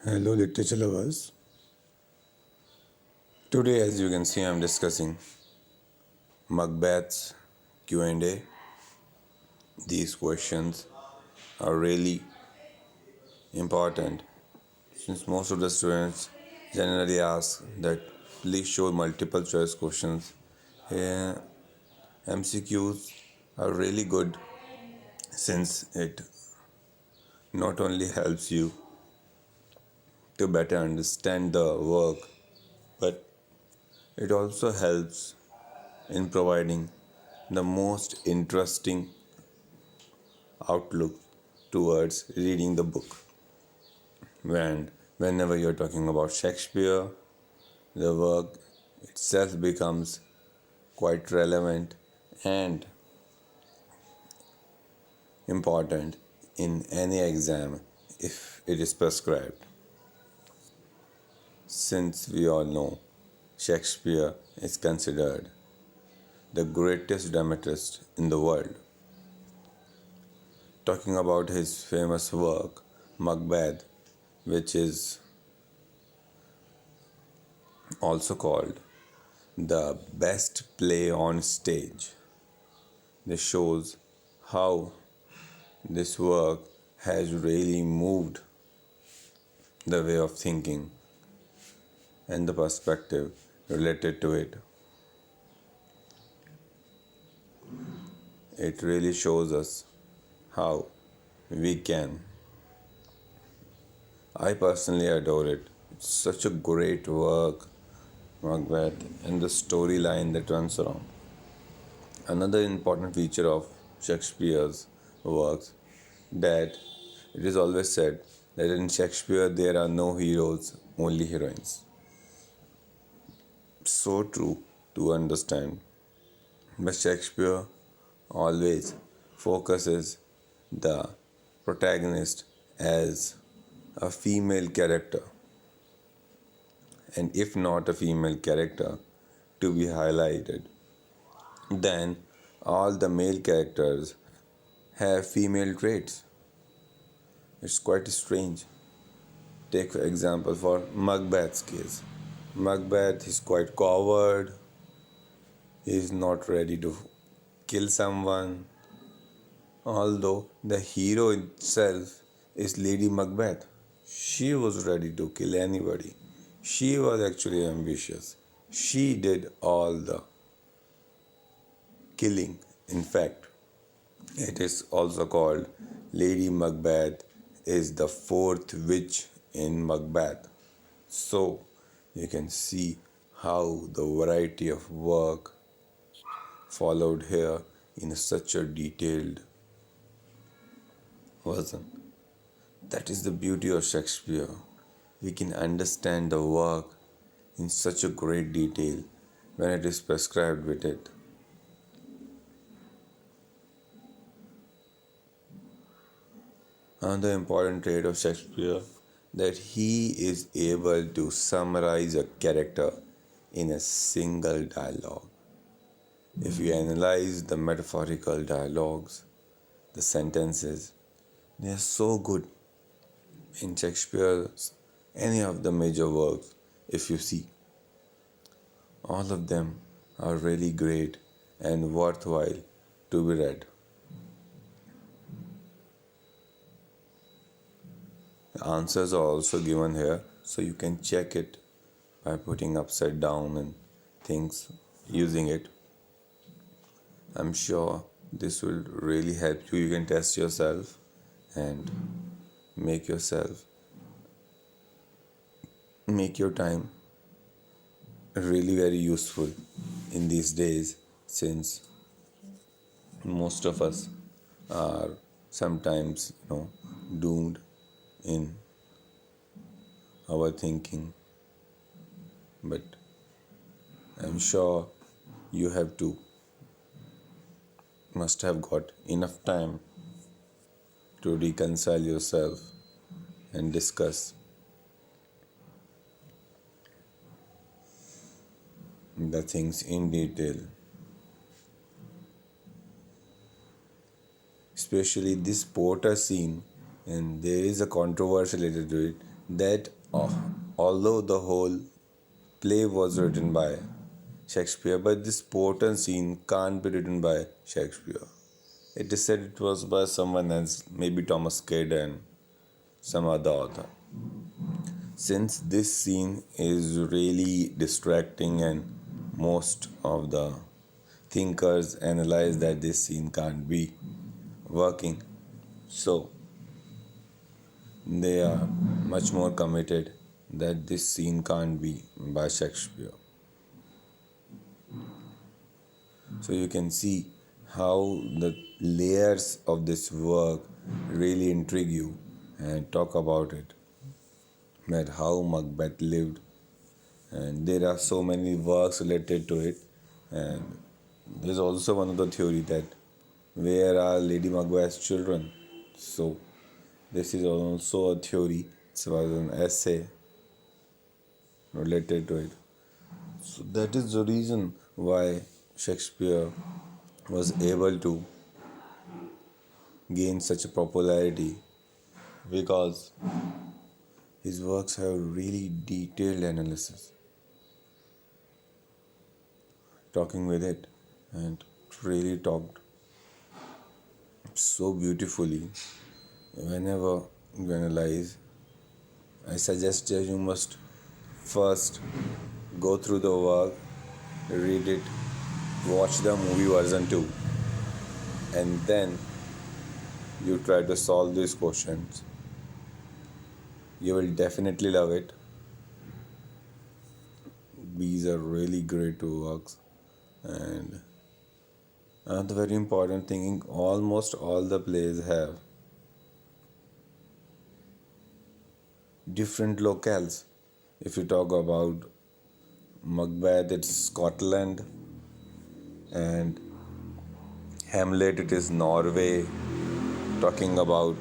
Hello, literature lovers. Today, as you can see, I'm discussing Macbeth's Q&A. These questions are really important since most of the students generally ask that please show multiple choice questions. Here, MCQs are really good since it not only helps you to better understand the work, but it also helps in providing the most interesting outlook towards reading the book. Whenever you're talking about Shakespeare, the work itself becomes quite relevant and important in any exam if it is prescribed. Since we all know Shakespeare is considered the greatest dramatist in the world. Talking about his famous work, Macbeth, which is also called the best play on stage. This shows how this work has really moved the way of thinking and the perspective related to it. It really shows us how we can. I personally adore it. It's such a great work, Macbeth, and the storyline that runs around. Another important feature of Shakespeare's works that it is always said that in Shakespeare there are no heroes, only heroines. So true to understand. But Shakespeare always focuses the protagonist as a female character, and if not a female character to be highlighted, then all the male characters have female traits. It's quite strange. Take for example for Macbeth's case. Macbeth is quite coward. He is not ready to kill someone. Although the hero itself is Lady Macbeth. She was ready to kill anybody. She was actually ambitious. She did all the killing. In fact, it is also called Lady Macbeth is the fourth witch in Macbeth. So you can see how the variety of work followed here in such a detailed version. That is the beauty of Shakespeare. We can understand the work in such a great detail when it is prescribed with it. Another important trait of Shakespeare that he is able to summarize a character in a single dialogue. If you analyze the metaphorical dialogues, the sentences, they are so good in Shakespeare's any of the major works. If you see, all of them are really great and worthwhile to be read. The answers are also given here, so you can check it by putting upside down and things using it. I'm sure this will really help you. You can test yourself and make your time really very useful in these days, since most of us are sometimes doomed in our thinking, but I'm sure you must have got enough time to reconcile yourself and discuss the things in detail. Especially this porter scene, and there is a controversy related to it. that although the whole play was written by Shakespeare, but this important scene can't be written by Shakespeare. It is said it was by someone else, maybe Thomas Kidd and some other author. Since this scene is really distracting and most of the thinkers analyze that this scene can't be working, so they are much more committed that this scene can't be by Shakespeare. So you can see how the layers of this work really intrigue you and talk about it. That how Macbeth lived, and there are so many works related to it. And there's also one of the theory that where are Lady Macbeth's children? So this is also a theory. It was an essay related to it. So that is the reason why Shakespeare was able to gain such a popularity, because his works have really detailed analysis, talking with it, and really talked so beautifully. Whenever you analyze, I suggest that you must first go through the work, read it, watch the movie version too, and then you try to solve these questions. You will definitely love it. These are really great works, and another very important thing, almost all the plays have different locales. If you talk about Macbeth, it's Scotland, and Hamlet, it is Norway. Talking about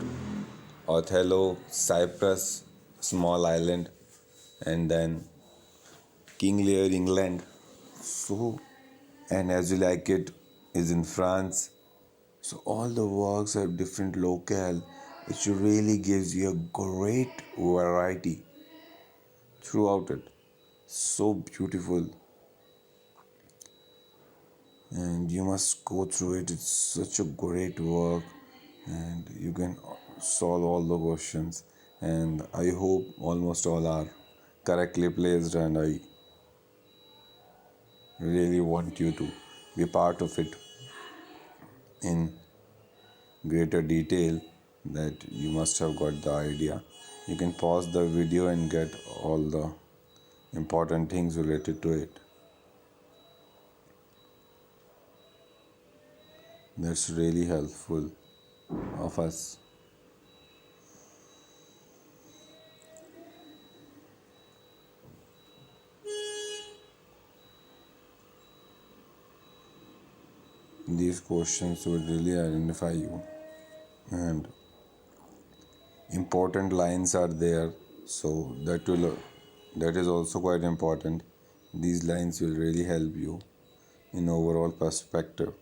Othello, Cyprus, small island, and then King Lear, England. So, and As You Like It is in France. So all the works have different locale, which really gives you a great variety throughout it. So beautiful, and you must go through it. It's such a great work, and you can solve all the questions. And I hope almost all are correctly placed, and I really want you to be part of it in greater detail, that you must have got the idea. You can pause the video and get all the important things related to it. That's really helpful of us. These questions will really identify you, and important lines are there, so that is also quite important. These lines will really help you in overall perspective.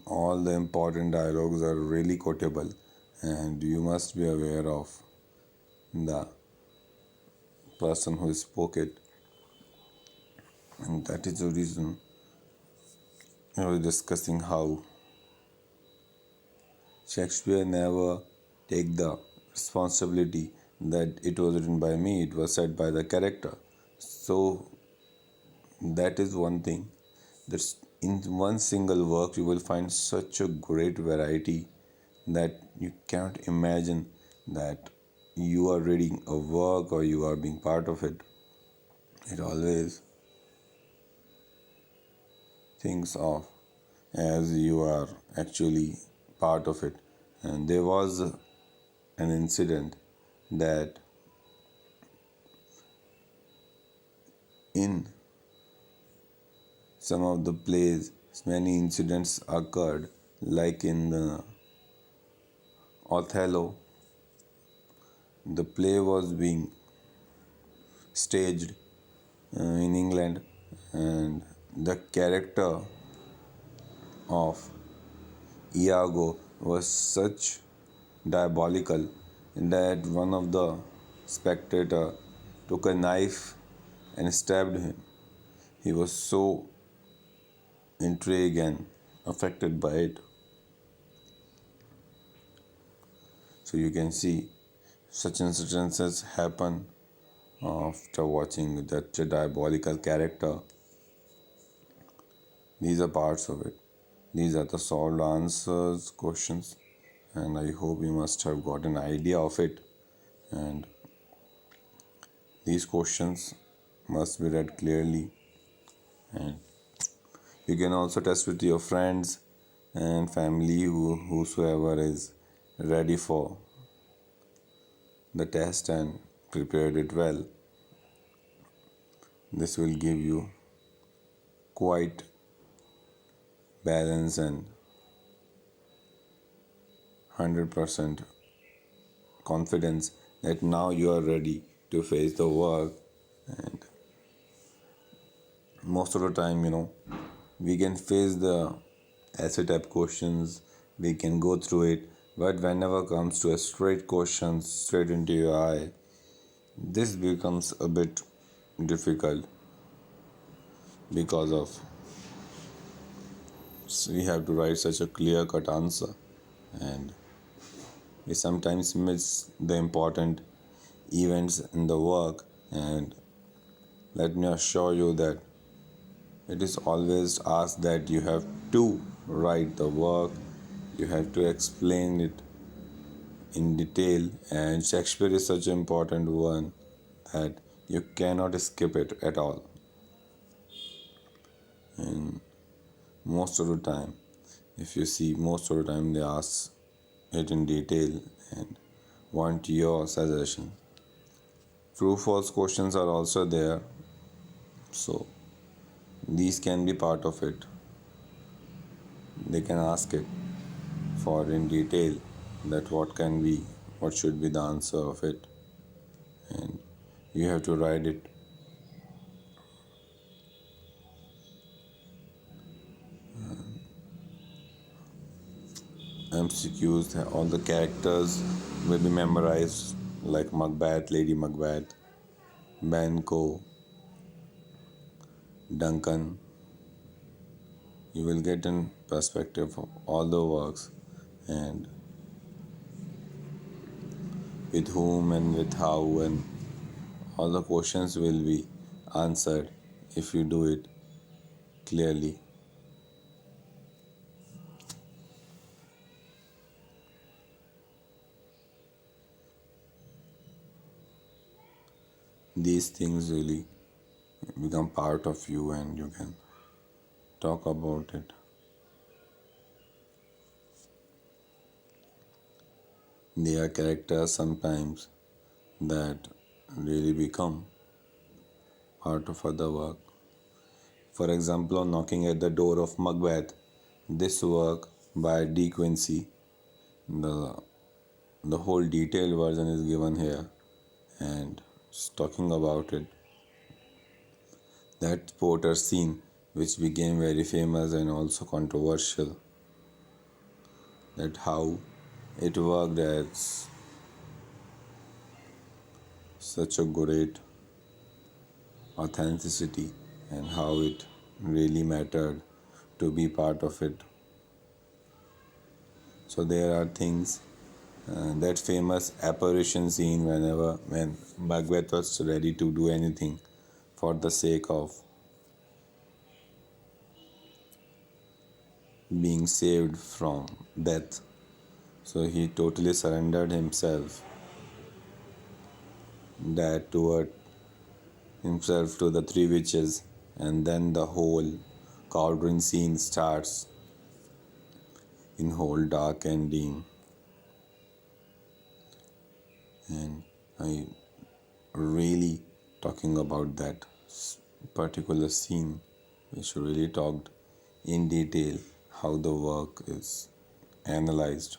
All the important dialogues are really quotable, and you must be aware of the person who spoke it, and that is the reason I was discussing how Shakespeare never take the responsibility that it was written by me, it was said by the character. So that is one thing. That's in one single work you will find such a great variety that you cannot imagine that you are reading a work or you are being part of it. It always thinks of as you are actually part of it. And there was an incident that in some of the plays many incidents occurred, like in the Othello. The play was being staged in England, and the character of Iago was such diabolical that one of the spectator took a knife and stabbed him. He was so intrigued and affected by it. So you can see such instances happen after watching that diabolical character. These are parts of it. These are the solved answers questions, and I hope you must have got an idea of it. And these questions must be read clearly, and you can also test with your friends and family whosoever is ready for the test and prepared it well. This will give you quite balance and 100% confidence that now you are ready to face the work. And most of the time, we can face the essay type questions, we can go through it, but whenever comes to a straight question straight into your eye, this becomes a bit difficult because of we have to write such a clear cut answer, and we sometimes miss the important events in the work. And let me assure you that it is always asked that you have to write the work, you have to explain it in detail, and Shakespeare is such an important one that you cannot skip it at all. And most of the time, if you see, most of the time they ask it in detail and want your suggestion. True false questions are also there, so these can be part of it. They can ask it for in detail that what should be the answer of it, and you have to write it. MCQs, all the characters will be memorized, like Macbeth, Lady Macbeth, Banco, Duncan. You will get in perspective of all the works and with whom and with how, and all the questions will be answered if you do it clearly. These things really become part of you and you can talk about it. They are characters sometimes that really become part of other work. For example, on Knocking at the Door of Macbeth, this work by De Quincey, the whole detailed version is given here, and just talking about it. That Porter scene, which became very famous and also controversial, that how it worked as such a great authenticity and how it really mattered to be part of it. So there are things, that famous apparition scene when Macbeth was ready to do anything for the sake of being saved from death. So he totally surrendered himself, that toward himself to the three witches, and then the whole cauldron scene starts in whole dark and dim. And I really talking about that particular scene, which really talked in detail how the work is analyzed.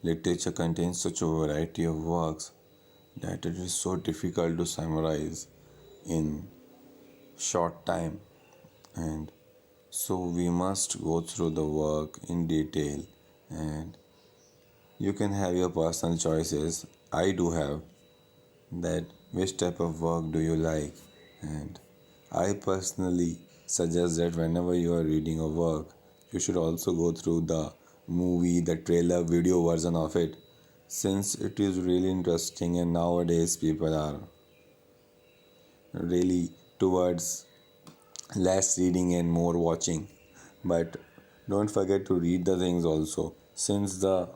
Literature contains such a variety of works that it is so difficult to summarize in short time, and so we must go through the work in detail and you can have your personal choices. I do have that which type of work do you like, and I personally suggest that whenever you are reading a work, you should also go through the movie, the trailer, video version of it, since it is really interesting. And nowadays, people are really towards less reading and more watching. But don't forget to read the things also, since the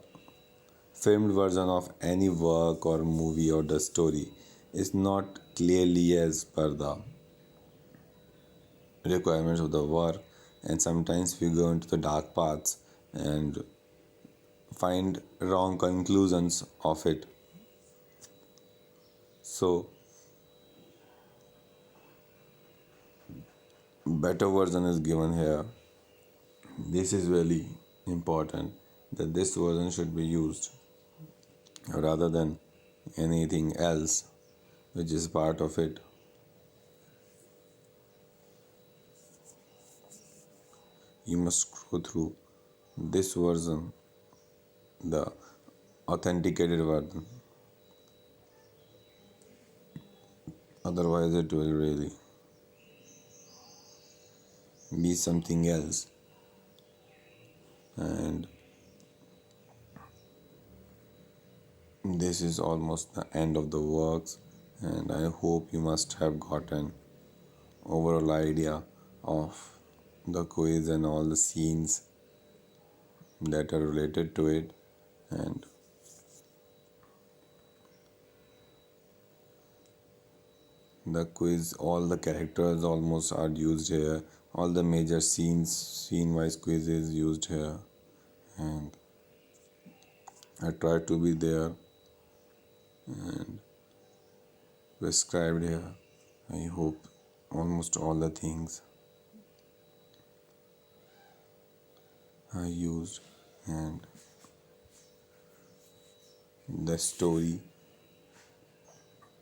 filmed version of any work or movie or the story is not clearly as per the requirements of the work, and sometimes we go into the dark paths and find wrong conclusions of it. So better version is given here. This is really important that this version should be used rather than anything else which is part of it. You must go through this version, the authenticated version. Otherwise, it will really be something else. And this is almost the end of the works, and I hope you must have gotten overall idea of the quiz and all the scenes that are related to it. And the quiz, all the characters almost are used here, all the major scenes, scene wise quiz is used here, and I try to be there and prescribed here. I hope almost all the things are used, and the story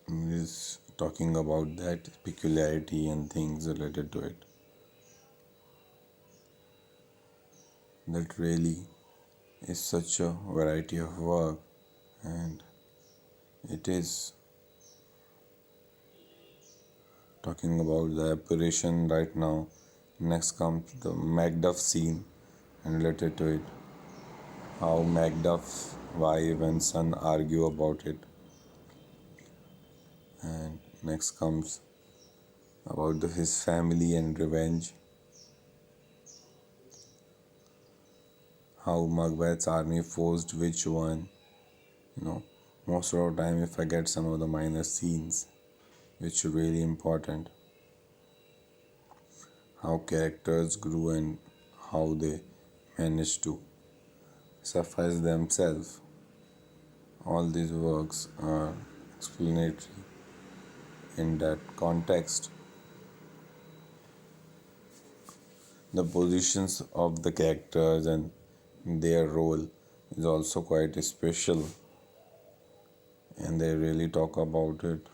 is talking about that peculiarity and things related to it. That really is such a variety of work, and it is talking about the apparition right now. Next comes the Macbeth scene and related to it. How Macbeth's wife and son argue about it. And next comes about his family and revenge. How Macbeth's army forced which one. You know, most of the time we forget some of the minor scenes which are really important. How characters grew and how they managed to suffice themselves. All these works are explanatory in that context. The positions of the characters and their role is also quite special, and they really talk about it.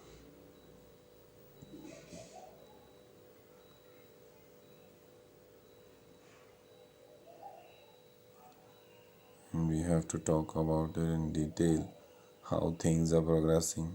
And we have to talk about it in detail, how things are progressing.